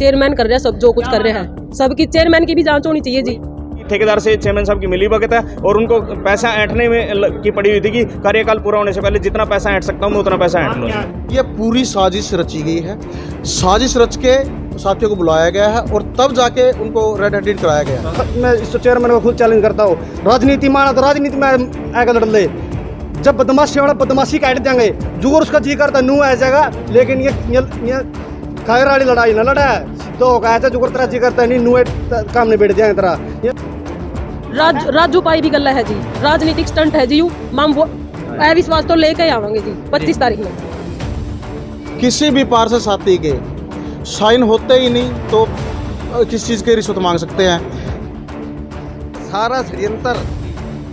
Chairman कर रहा है सब, जो कुछ कर रहा है सबकी, चेयरमैन की भी जांच होनी चाहिए जी। ठेकेदार से चेयरमैन साहब की मिली भगत है और उनको पैसा ऐंठने में की पड़ी हुई थी कि कार्यकाल पूरा होने से पहले जितना पैसा ऐंठ सकता हूँ मैं उतना पैसा ऐंठ लूँ। ये पूरी साजिश रची गई है, साजिश रच के साथियों को बुलाया गया है और तब जाके उनको रेड हैंडेड कराया गया है। मैं इस चेयरमैन को खुद चैलेंज करता हूँ, राजनीति माना तो राजनीति में आगे लड़ ले, जब बदमाशी वाला बदमाशी काट देंगे, जुगर उसका जी करता नू आ जाएगा, लेकिन ये खैर वाली लड़ाई ना लड़ा है तो ऐसा जुगर तेरा जी करता नहीं, नू काम नहीं बैठ जाए तेरा। राजू पाई भी गल्ला है जी, राजनीतिक स्टंट है जी। यू माम अविश्वास तो लेके आवांगे जी 25 तारीख में। किसी भी पार्षद साथी के साइन होते ही नहीं तो किस चीज़ की रिश्वत मांग सकते हैं। सारा षड्यंत्र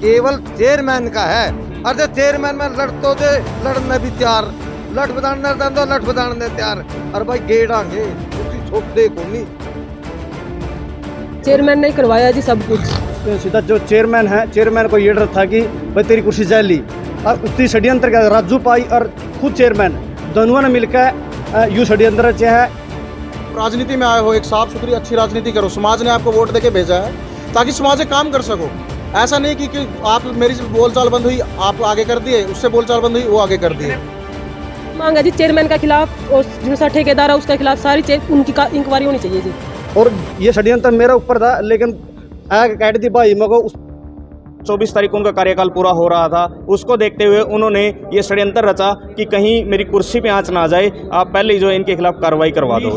केवल चेयरमैन का है, और जो चेयरमैन में लड़तो थे लड़ने भी तैयार, लठ बदाने तैयार, और भाई गेड़ांगे उसी छोटे को नहीं। चेयरमैन ने करवाया जी सब कुछ। सीधा जो चेयरमैन है, चेयरमैन को ये डर था कि भाई तेरी कुर्सी जाए ली, और उसी षड्यंत्र का राजू पाई और खुद चेयरमैन दोनों ने मिलकर यू षड्यंत्र रचे है। राजनीति में आए हो, एक साफ सुथरी अच्छी राजनीति करो, समाज ने आपको वोट देके भेजा है ताकि समाज से काम कर सको। ऐसा नहीं कि आप मेरी बोलचाल बंद हुई आप आगे कर दिए, उससे बोलचाल बंद हुई वो आगे कर दिए। मांगा जी चेयरमैन का खिलाफ और जो सा ठेकेदार है उसके खिलाफ सारी उनकी इंक्वायरी होनी चाहिए जी। और ये षड्यंत्र मेरा ऊपर था, लेकिन आगे काट दी भाई मगो 24 तारीख को उनका कार्यकाल पूरा हो रहा था, उसको देखते हुए उन्होंने ये षड्यंत्र रचा कि कहीं मेरी कुर्सी पे आंच ना आ जाए, आप पहले ही जो इनके खिलाफ कार्रवाई करवा दो।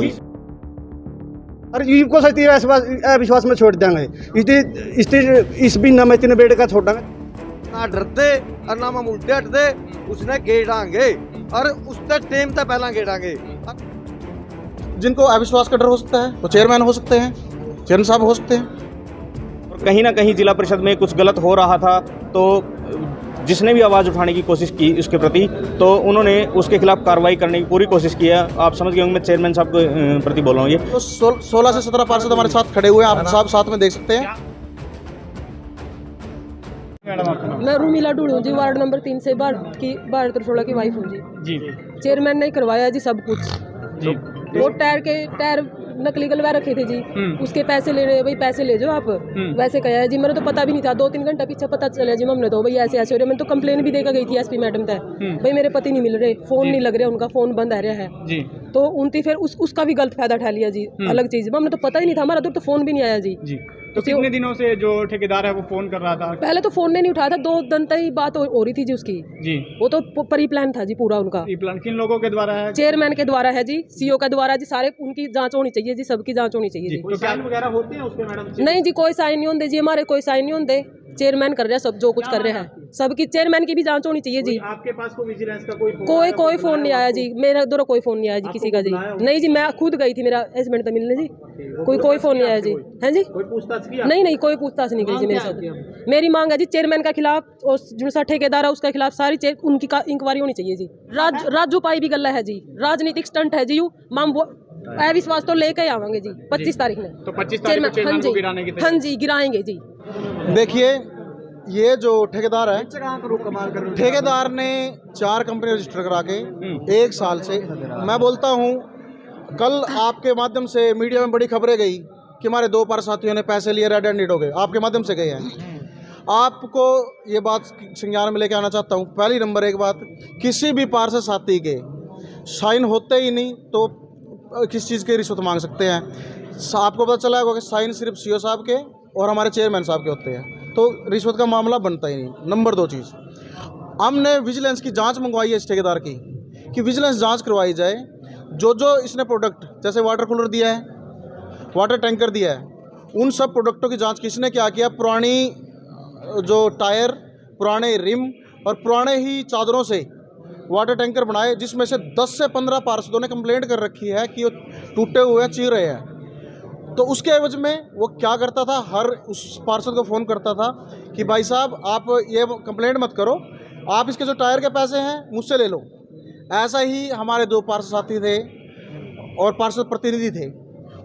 और इनको सही विश्वास में छोड़ देंगे, इस भी न तीन बेटे का छोड़ेंगे ना डरते और ना हम उल्टे हटते, उसने गेड़ांगे और उससे टेम तक पहला गेड़ांगे। जिनको अविश्वास का डर हो सकता है वो चेयरमैन हो सकते हैं, चेयरमैन साहब हो सकते हैं। और कहीं ना कहीं जिला परिषद में कुछ गलत हो रहा था तो जिसने भी आवाज़ उठाने की कोशिश की उसके प्रति, तो उन्होंने उसके खिलाफ कार्रवाई करने की पूरी कोशिश की है। आप समझ गए होंगे मैं चेयरमैन साहब के प्रति बोल रहा हूँ। ये तो 16 से 17 पार्षद हमारे साथ खड़े हुए हैं, आप साहब साथ में देख सकते हैं। मैं रूमिला ढूंढूं जी, वार्ड नंबर 3 से बाहर त्रिशोला की वाइफ हूँ जी। चेयरमैन ने करवाया जी सब कुछ जी। वो टायर नकली गलवा रखे थे जी, उसके पैसे ले रहे, भाई पैसे ले जाओ आप, वैसे कहा है जी। मेरे तो पता भी नहीं था, 2-3 घंटा पीछे पता चला जी हमने तो भाई ऐसे ऐसे हो रहे। मैंने तो कंप्लेन भी देकर गई थी एसपी मैडम तक, भाई मेरे पति नहीं मिल रहे, फोन नहीं लग रहा, उनका फोन बंद आ रहा है जी। तो उनकी फिर उसका भी गलत फायदा उठा लिया जी। अलग चीज हमने तो पता ही नहीं था, हमारा तो फोन भी नहीं आया जी। तो कितने दिनों से जो ठेकेदार है वो फोन कर रहा था? पहले तो फोन ने नहीं उठाया था, 2 दिन तक ही बात हो रही थी जी उसकी जी। वो तो परी प्लान था जी पूरा उनका। प्लान किन लोगों के द्वारा है? चेयरमैन के द्वारा है जी, सीओ के द्वारा जी, सारे उनकी जांच होनी चाहिए जी, सबकी जांच होनी चाहिए जी। कोई साइन वगैरह होते हैं उसके मैडम? नहीं जी, कोई साइन नहीं होते जी, हमारे कोई साइन नहीं होते। चेयरमैन कर रहा है सब, जो कुछ कर रहा है सबकी, चेयरमैन की भी जांच होनी चाहिए जी। आपके पास कोई विजिलेंस का कोई फोन नहीं आया जी, मेरे उधर कोई फोन नहीं आया जी किसी का जी। नहीं जी, मैं खुद गई थी मेरा हस्बैंड था मिलने जी, कोई फोन नहीं आया जी। है जी, कोई पूछताछ किया? नहीं कोई पूछताछ नहीं की जी मेरे साथ। मेरी मांग है जी चेयरमैन का खिलाफ और जो सा ठेकेदार है उसके खिलाफ सारी उनकी इंक्वायरी होनी चाहिए जी। राजू पाई भी गल्ला है जी, राजनीतिक स्टंट है जी। यू माम अविश्वास तो लेके आवांगे जी 25 तारीख में। तो 25 तारीख को चेयरमैन को गिराने की हाँ जी, गिराएंगे जी। देखिए ये जो ठेकेदार है, ठेकेदार ने 4 कंपनी रजिस्टर करा के 1 साल से, मैं बोलता हूँ कल आपके माध्यम से मीडिया में बड़ी खबरें गई कि हमारे 2 पार्षद साथियों ने पैसे लिए, रेड हैंडेड हो गए, आपके माध्यम से गए हैं। आपको ये बात संज्ञान में लेके आना चाहता हूँ। पहली नंबर एक बात, किसी भी पार्षद साथी के साइन होते ही नहीं तो किस चीज़ की रिश्वत मांग सकते हैं। आपको पता चला होगा कि साइन सिर्फ सीओ साहब के और हमारे चेयरमैन साहब के होते हैं, तो रिश्वत का मामला बनता ही नहीं। नंबर 2 चीज़, हमने विजिलेंस की जांच मंगवाई है इस ठेकेदार की कि विजिलेंस जांच करवाई जाए। जो इसने प्रोडक्ट जैसे वाटर कूलर दिया है, वाटर टैंकर दिया है, उन सब प्रोडक्टों की जांच किसने क्या किया। पुरानी जो टायर, पुराने रिम और पुराने ही चादरों से वाटर टैंकर बनाए, जिसमें से 10 से 15 पार्षदों ने कंप्लेंट कर रखी है कि वो टूटे हुए हैं, चीर रहे हैं। तो उसके एवज में वो क्या करता था, हर उस पार्षद को फ़ोन करता था कि भाई साहब आप ये कंप्लेंट मत करो, आप इसके जो टायर के पैसे हैं मुझसे ले लो। ऐसा ही हमारे 2 पार्षद साथी थे और पार्षद प्रतिनिधि थे,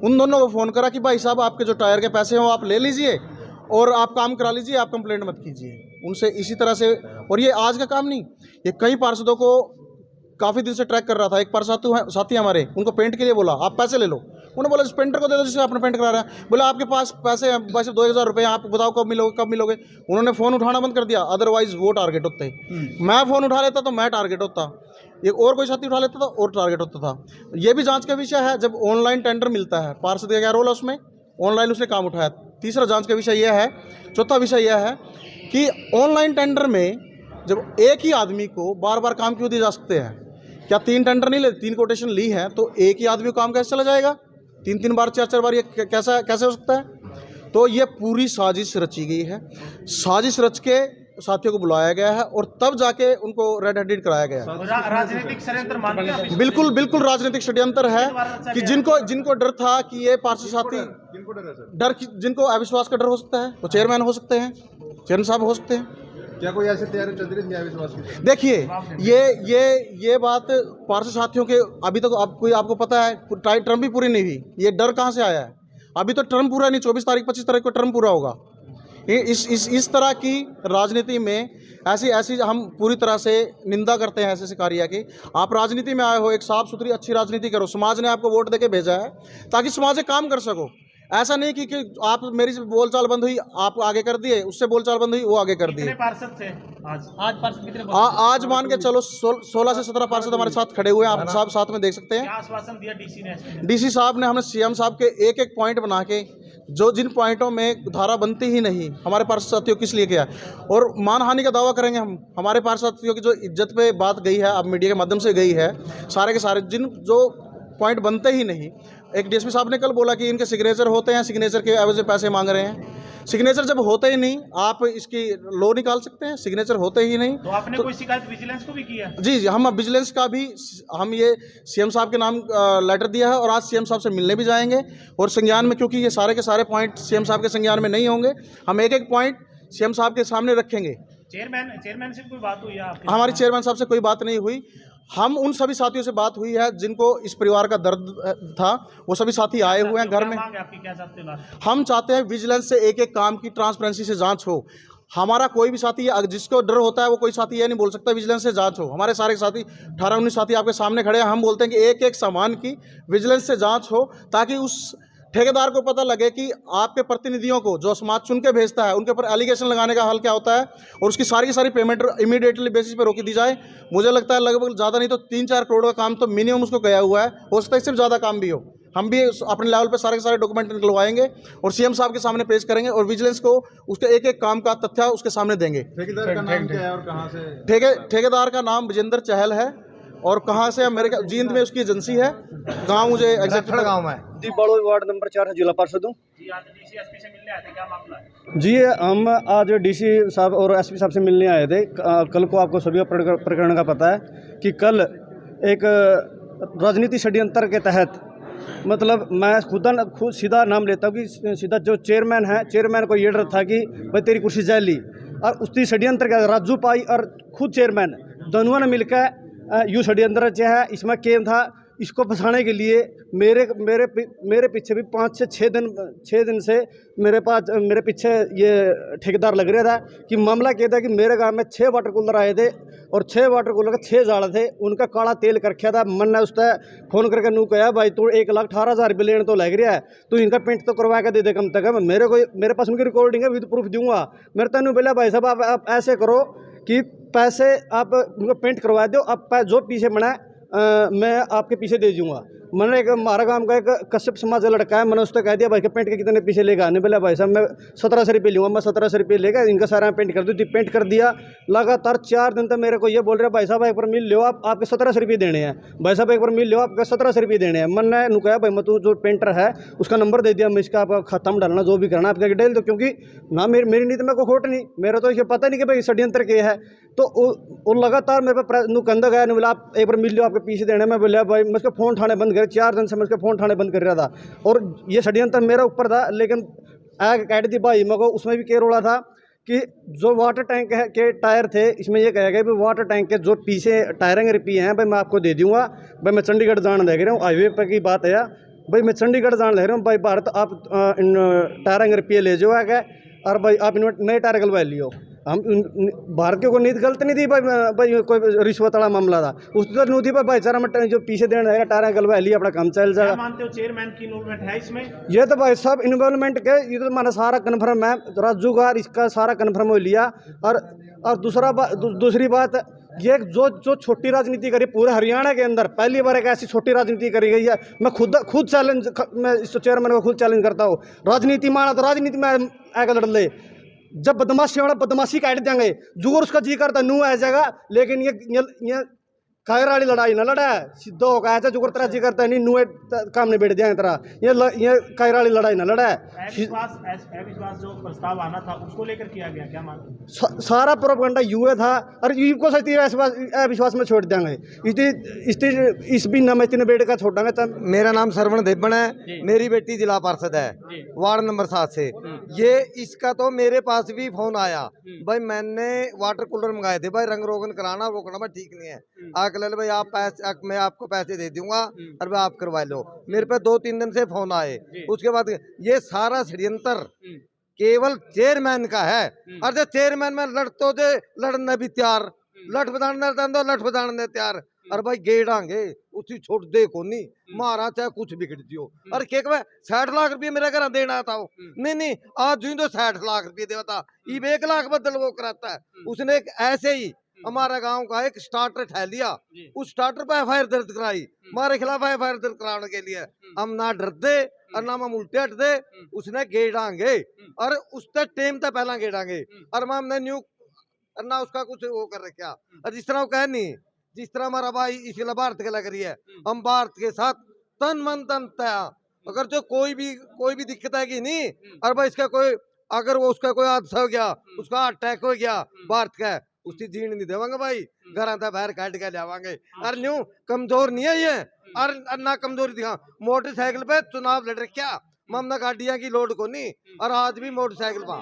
उन दोनों को फ़ोन करा कि भाई साहब आपके जो टायर के पैसे हैं वो आप ले लीजिए और आप काम करा लीजिए, आप कंप्लेंट मत कीजिए उनसे। इसी तरह से, और ये आज का काम नहीं, ये कई पार्षदों को काफ़ी दिन से ट्रैक कर रहा था। एक पार्षद साथी हमारे, उनको पेंट के लिए बोला आप पैसे ले लो, उन्होंने बोला इस पेंटर को दे दो जिससे आपने पेंट करा रहा है। बोला आपके पास पैसे हैं वैसे 2000 रुपये, आप बताओ कब मिलोगे। उन्होंने फ़ोन उठाना बंद कर दिया, अदरवाइज वो टारगेट होते। मैं फ़ोन उठा लेता तो मैं टारगेट होता, एक और कोई साथी उठा लेता था और टारगेट होता था। ये भी जांच का विषय है। जब ऑनलाइन टेंडर मिलता है, पार्षद का क्या रोल है उसमें, ऑनलाइन उसने काम उठाया। तीसरा जांच का विषय यह है, चौथा विषय यह है कि ऑनलाइन टेंडर में जब एक ही आदमी को बार बार काम क्यों दिए जा सकते हैं? क्या 3 टेंडर नहीं ले, 3 कोटेशन ली है तो एक ही आदमी को काम कैसे चला जाएगा? 3 बार 4 बार, ये कैसे हो सकता है? तो ये पूरी साजिश रची गई है। साजिश रच के साथियों को बुलाया गया है और तब जाके उनको रेड हैंडेड कराया गया है। राजनीतिक षड्यंत्र मानते हैं आप? बिल्कुल राजनीतिक षड्यंत्र है कि जिनको डर था कि ये पार्षद साथी, जिनको अविश्वास का डर हो सकता है वो चेयरमैन हो सकते हैं, चेयरमैन साहब हो सकते हैं। क्या कोई ऐसी तैयारी चल रही है अविश्वास की? देखिए ये बात पार्षद साथियों के अभी तक आपको पता है टर्म भी पूरी नहीं हुई। ये डर कहाँ से आया है? अभी तो टर्म पूरा नहीं, 24 तारीख 25 तारीख को टर्म पूरा होगा। इस तरह की राजनीति में ऐसी हम पूरी तरह से निंदा करते हैं ऐसे कार्य की। आप राजनीति में आए हो, एक साफ सुथरी अच्छी राजनीति करो। समाज ने आपको वोट देके भेजा है ताकि समाज से काम कर सको। ऐसा नहीं कि आप मेरी बोलचाल बंद हुई आप आगे कर दिए, उससे बोलचाल बंद हुई वो आगे कर दिए। पार्षद थे आज पार्षद कितने? आज मान के चलो 16 से 17 पार्षद हमारे साथ खड़े हुए हैं, आप साहब साथ में देख सकते हैं। क्या आश्वासन दिया डीसी ने? डीसी साहब ने हमें सीएम साहब के एक पॉइंट बना के, जो जिन पॉइंटों में धारा बनती ही नहीं, हमारे पार्षद साथियों किस लिए किया और मानहानि का दावा करेंगे हम। हमारे पार्षद साथियों की जो इज्जत पे बात गई है, अब मीडिया के माध्यम से गई है, सारे के सारे जो पॉइंट बनते ही नहीं। एक डीएसपी साहब ने कल बोला कि इनके सिग्नेचर होते हैं, सिग्नेचर के एवज में पैसे मांग रहे हैं। सिग्नेचर जब होते ही नहीं, आप इसकी लो निकाल सकते हैं? सिग्नेचर होते ही नहीं तो आपने कोई शिकायत विजिलेंस को भी की है? जी, हम अब विजिलेंस का भी हम ये सीएम साहब के नाम लेटर दिया है और आज सीएम साहब से मिलने भी जाएंगे और संज्ञान में, क्योंकि ये सारे के सारे पॉइंट सीएम साहब के संज्ञान में नहीं होंगे, हम एक पॉइंट सीएम साहब के सामने रखेंगे। चेयरमैन से कोई बात हुई है आपकी? हमारी चेयरमैन साहब से कोई बात नहीं हुई। हम उन सभी साथियों से बात हुई है जिनको इस परिवार का दर्द था, वो सभी साथी आए हुए हैं घर में। आपकी क्या चाहते हैं? हम चाहते हैं विजिलेंस से एक काम की ट्रांसपेरेंसी से जांच हो। हमारा कोई भी साथी जिसको डर होता है वो कोई साथी ये नहीं बोल सकता विजिलेंस से जांच हो। हमारे सारे साथी 18-19 साथी आपके सामने खड़े हैं। हम बोलते हैं कि एक सामान की विजिलेंस से जांच हो ताकि उस ठेकेदार को पता लगे कि आपके प्रतिनिधियों को जो समाज चुन के भेजता है उनके ऊपर एलिगेशन लगाने का हल क्या होता है और उसकी सारी की सारी पेमेंट इमीडिएटली बेसिस पे रोकी दी जाए। मुझे लगता है लगभग ज़्यादा नहीं तो 3-4 करोड़ का काम तो मिनिमम उसको गया हुआ है, हो सकता है सिर्फ ज़्यादा काम भी हो। हम भी अपने लेवल पे सारे के सारे डॉक्यूमेंट निकलवाएंगे और सीएम साहब के सामने पेश करेंगे और विजिलेंस को उसके एक काम का तथ्य उसके सामने देंगे। ठेकेदार का नाम क्या है और कहाँ से? ठेकेदार का नाम विजेंद्र चहल है और कहाँ से? मेरे जींद में उसकी एजेंसी है। गांव मुझे एग्जैक्ट गाँव में जी, बड़ो वार्ड नंबर 4 है, जिला पार्षद हूँ जी। आज डीसी एसपी से मिलने आए थे, क्या मामला है? जी। हम आज डीसी साहब और एसपी साहब से मिलने आए थे। कल को आपको सभी प्रकरण का पता है कि कल एक राजनीति षड्यंत्र के तहत, मतलब मैं खुद सीधा नाम लेता हूँ कि सीधा जो चेयरमैन है, चेयरमैन को ये डर था कि भाई तेरी कुर्सी जाली, और उसकी षड्यंत्र के राजू पाई और खुद चेयरमैन दोनों ने मिलकर यू षड्यंत्र है। इसमें केम था इसको फंसाने के लिए मेरे पीछे भी 5 से 6 दिन से मेरे पीछे ये ठेकेदार लग रहा था कि मामला क्या था कि मेरे गांव में 6 वाटर कूलर आए थे और 6 वाटर कूलर के 6 जाड़ थे, उनका काला तेल कर रखा था। मन ने उससे फ़ोन करके नू कहा भाई तू 1,18,000 रुपये लेने तो लग रहा है, तू इनका पेंट तो करवा के दे दे कम से कम। मेरे पास उनकी रिकॉर्डिंग है, विद प्रूफ दूंगा। मेरे तेनू बोला भाई साहब आप ऐसे करो कि पैसे आप उनको पेंट करवा दो, आप जो पीछे बना मैं आपके पीछे दे दूँगा। मैंने एक हमारा गांव का एक कश्यप समाज का लड़का है, मैंने उसको कह दिया भाई के पेंट के कितने पीछे लेगा? नहीं बोला भाई साहब मैं 1700 रुपये लूँगा। मैं 1700 रुपये लेगा इनका सारा पेंट कर दूँ। पेंट कर दिया। लगातार 4 दिन तक मेरे को ये बोल रहे भाई साहब एक बार मिल लो, आपके 1700 रुपये देने हैं। भाई साहब एक बार मिल लो, आपके 1700 रुपये देने हैं। मैंने नु कहा भाई मैं तू जो पेंटर है उसका नंबर दे दिया, मैं इसका आपका खाता में डालना जो भी करना आपका डिटेल दो, क्योंकि ना मेरी नीति में कोई खोट नहीं, मेरा तो ये पता नहीं कि भाई षड्यंत्र क्या है। तो वो लगातार मेरे पर नु कंधा गया, नहीं बोला आप एक बार मिल लो, आपके पीछे देने। मैं बोला भाई मैं उसका फ़ोन उठाने बंद कर, 4 दिन से मैं उसका फ़ोन उठाने बंद कर रहा था और ये षड्यंत्र मेरा ऊपर था। लेकिन आग काट दी भाई मेरे को। उसमें भी क्या रोला था कि जो वाटर टैंक है के टायर थे, इसमें ये कहा गया भाई वाटर टैंक के जो पीछे टायरें रिपी हैं भाई मैं आपको दे दूँगा। भाई मैं चंडीगढ़ जान लग रहा हूँ, हाईवे पर की बात है भाई, मैं चंडीगढ़ जान लग रहा हूँ भाई भारत, आप इन टायरें रिपये ले जाओ आगे और भाई आप नए टायर गलवा लियो। हम भारतीयों को नीति गलत नहीं थी भाई कोई रिश्वत वाला मामला था उस तो नहीं थी भाईचारा में जो पीछे देना है टारा गलवा लिया अपना काम चल जाएगा। मानते हो चेयरमैन की इन्वॉल्वमेंट है इसमें? ये तो भाई सब इन्वॉल्वमेंट के ये तो मैंने सारा कन्फर्म है राजू का इसका सारा कन्फर्म हो लिया। और दूसरी बात ये जो छोटी राजनीति करी पूरे हरियाणा के अंदर पहली बार एक ऐसी छोटी राजनीति करी गई है। मैं खुद चैलेंज मैं इस चेयरमैन को खुद चैलेंज करता हूँ। राजनीति माना तो राजनीति में आगे लड़ ले जब बदमाशी वाला बदमाशी काट देंगे जुगर उसका जी करता नू आ जाएगा। लेकिन ये कायर वाली लड़ाई ना लड़ा है सीधा होगा ऐसा जुगर तेरा जी करता है नहीं नू काम नहीं बैठ जाए तरह ये कायर वाली लड़ाई ना लड़ा है। अविश्वास जो प्रस्ताव आना था उसको लेकर किया गया क्या मानते? सारा प्रोपेगेंडा यूए था और यू को सही अविश्वास में छोड़ देंगे इस भी न में तीन बेटे का छोड़ देंगे। मेरा नाम सरवण देवबन है, मेरी बेटी जिला पार्षद है वार्ड नंबर 7 से। ये इसका तो मेरे पास भी फोन आया भाई मैंने वाटर कूलर मंगाए थे भाई रंग रोगन कराना रोकना भाई ठीक नहीं है आकलन भाई आप पैसे मैं आपको पैसे दे दूंगा और भाई आप करवा लो। मेरे पे 2-3 दिन से फोन आए। उसके बाद ये सारा षड्यंत्र केवल चेयरमैन का है और जो चेयरमैन में लड़तो दे लड़ने भी तैयार लठ बदाने तैयार और भाई गेड़ांगे उसी छोड़ दे को नहीं मारा चाहे कुछ बिगड़ दियो। और के 60 लाख रुपये मेरे घर देना था वो नहीं आज जो तो 60 लाख रुपये देता ये 1 लाख बदल वो कराता है। उसने एक ऐसे ही हमारा गांव का एक स्टार्टर ठह लिया उस स्टार्टर पर एफआईआर दर्ज कराई हमारे खिलाफ एफआईआर दर्ज कराने के लिए। हम ना डरते और ना हम उल्टे हटते उसने गेड़ांगे और उससे टेम तक पहला गेड़ांगे और हमने न्यू ना उसका कुछ वो कर रखा। और जिस तरह वो कह नहीं जिस तरह हमारा भाई इसलिए भारत के लग रही है हम भारत के साथ तन मन तन तया अगर जो कोई भी दिक्कत है कि नहीं और भाई इसका कोई अगर वो उसका कोई हादसा हो गया उसका अटैक हो गया भारत का उसकी जीण नहीं देवांगे भाई घर आता बाहर काट के जावांगे। और न्यू कमजोर नहीं है ये और ना कमजोरी दिखा मोटरसाइकिल पे चुनाव लड़ रखा ममना गाड़ियां की लोड को नहीं और आज भी मोटरसाइकिल पा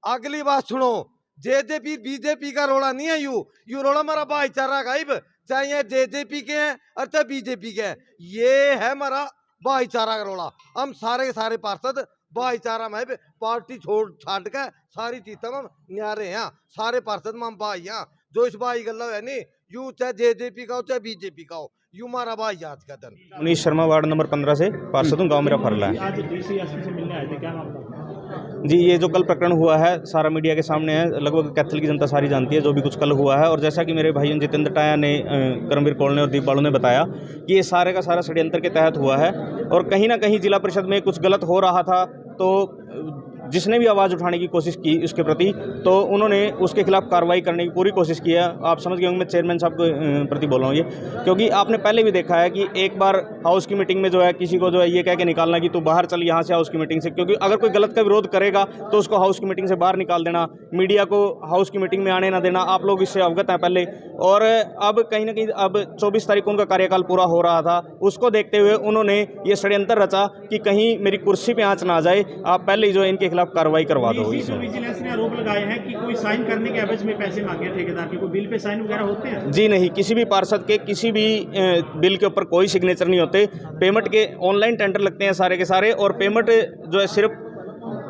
अगली बात सुनो जेजेपी बीजेपी का रोड़ा नहीं है यू रोड़ा हमारा भाईचारा गायब चाहे जेजेपी के हैं और चाहे बीजेपी के हैं ये है हमारा भाईचारा का रोड़ा। हम सारे पार्षद भाईचारा में पार्टी छोड़ छाट के सारी चीजें हम न्यारे हैं सारे पार्षद में हम भाई हैं जो इस भाई गल्ला है नहीं यू चाहे जेजेपी का हो चाहे बीजेपी का हो यू हमारा भाई आज का दिन। मुनीश शर्मा वार्ड नंबर 15 से पार्षद हूँ, गाँव मेरा फरला है। आज डीसी एसपी से मिलने आए थे क्या मामला? जी ये जो कल प्रकरण हुआ है सारा मीडिया के सामने है लगभग कैथल की जनता सारी जानती है जो भी कुछ कल हुआ है। और जैसा कि मेरे भाइयों जितेंद्र टाया ने करमवीर कौल ने और दीप बालू ने बताया कि ये सारे का सारा षड्यंत्र के तहत हुआ है और कहीं ना कहीं जिला परिषद में कुछ गलत हो रहा था तो जिसने भी आवाज़ उठाने की कोशिश की उसके प्रति तो उन्होंने उसके खिलाफ कार्रवाई करने की पूरी कोशिश की है। आप समझ गए होंगे मैं चेयरमैन साहब के प्रति बोल रहा हूँ ये क्योंकि आपने पहले भी देखा है कि एक बार हाउस की मीटिंग में जो है किसी को जो है ये कह के निकालना कि तू बाहर चल यहाँ से हाउस की मीटिंग से क्योंकि अगर कोई गलत का विरोध करेगा तो उसको हाउस की मीटिंग से बाहर निकाल देना मीडिया को हाउस की मीटिंग में आने ना देना। आप लोग इससे अवगत हैं पहले। और अब कहीं ना कहीं अब 24 तारीख को उनका कार्यकाल पूरा हो रहा था उसको देखते हुए उन्होंने ये षड्यंत्र रचा कि कहीं मेरी कुर्सी पे आँच ना आ जाए आप पहले ही जो इनके खिलाफ कार्रवाई करवा दो। विजिलेंस ने आरोप लगाए हैं कि कोई साइन करने के एवज में पैसे मांगे ठेकेदार के, कोई बिल पे साइन वगैरह होते हैं? जी नहीं, किसी भी पार्षद के किसी भी बिल के ऊपर कोई सिग्नेचर नहीं होते। पेमेंट के ऑनलाइन टेंडर लगते हैं सारे के सारे और पेमेंट जो है सिर्फ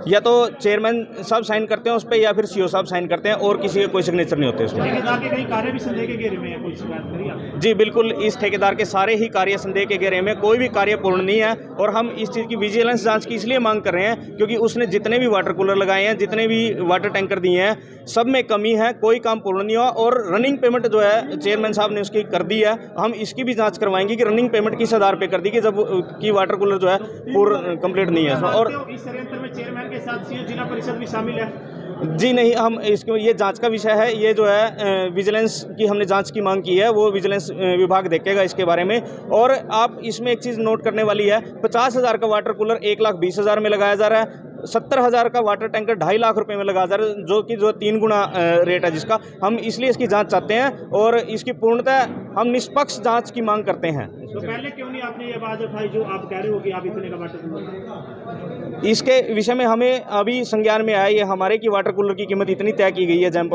या तो चेयरमैन साहब साइन करते हैं उस पर या फिर सीओ साहब साइन करते हैं और किसी के कोई सिग्नेचर नहीं होते उसमें। ठेकेदार के कई कार्य भी संदेह के घेरे में है, कोई शिकायत करी आपने? जी बिल्कुल, इस ठेकेदार के सारे ही कार्य संदेह के घेरे में, कोई भी कार्य पूर्ण नहीं है और हम इस चीज़ की विजिलेंस जांच की इसलिए मांग कर रहे हैं क्योंकि उसने जितने भी वाटर कूलर लगाए हैं जितने भी वाटर टैंकर दिए हैं सब में कमी है, कोई काम पूर्ण नहीं हुआ और रनिंग पेमेंट जो है चेयरमैन साहब ने उसकी कर दी है। हम इसकी भी जाँच करवाएंगे कि रनिंग पेमेंट किस आधार पर कर दी कि जब की वाटर कूलर जो है पूर्ण कंप्लीट नहीं है। और इस षड्यंत्र में चेयरमैन के साथ सीओ जिला परिषद भी शामिल है? जी नहीं, हम इसको ये जांच का विषय है, ये जो है विजिलेंस की हमने जांच की मांग की है, वो विजिलेंस विभाग देखेगा इसके बारे में। और आप इसमें एक चीज़ नोट करने वाली है, 50,000 का वाटर कूलर 1,20,000 में लगाया जा रहा है। 70,000 का वाटर टैंकर 2.5 लाख रुपए में लगा जा रहा है, जो 3 गुना रेट है जिसका। हम इसलिए इसकी जांच चाहते हैं और इसकी पूर्णतः हम निष्पक्ष जांच की मांग करते हैं। तो पहले क्यों नहीं आपने ये आवाज उठाई जो आप कह रहे हो कि आप इतने का वाटर कूलर? इसके विषय में हमें अभी संज्ञान में आया ये हमारे कि वाटर कूलर की कीमत इतनी तय की गई है जैम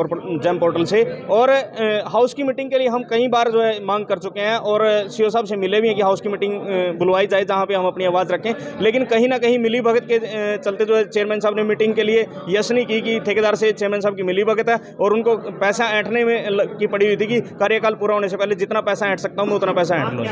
पोर्टल से, और हाउस की मीटिंग के लिए हम कई बार जो है मांग कर चुके हैं और सीओ साहब से मिले भी हैं कि हाउस की मीटिंग बुलवाई जाए जहां पे हम अपनी आवाज़ रखें, लेकिन कहीं ना कहीं मिली भगत के चलते जो है चेयरमैन साहब ने मीटिंग के लिए यश नहीं की कि ठेकेदार से चेयरमैन साहब की मिली भगत है और उनको पैसा ऐंठने में की पड़ी हुई थी कि कार्यकाल पूरा होने से पहले जितना पैसा ऐंठ सकता हूँ मैं उतना पैसा ऐंठ लूँ।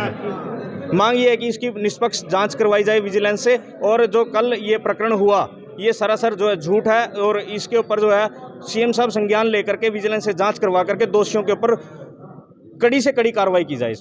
मांग ये है कि इसकी निष्पक्ष जांच करवाई जाए विजिलेंस से, और जो कल ये प्रकरण हुआ ये सरासर जो है झूठ है, और इसके ऊपर जो है सीएम साहब संज्ञान लेकर के विजिलेंस से जांच करवा करके दोषियों के ऊपर कड़ी से कड़ी कार्रवाई की जाए।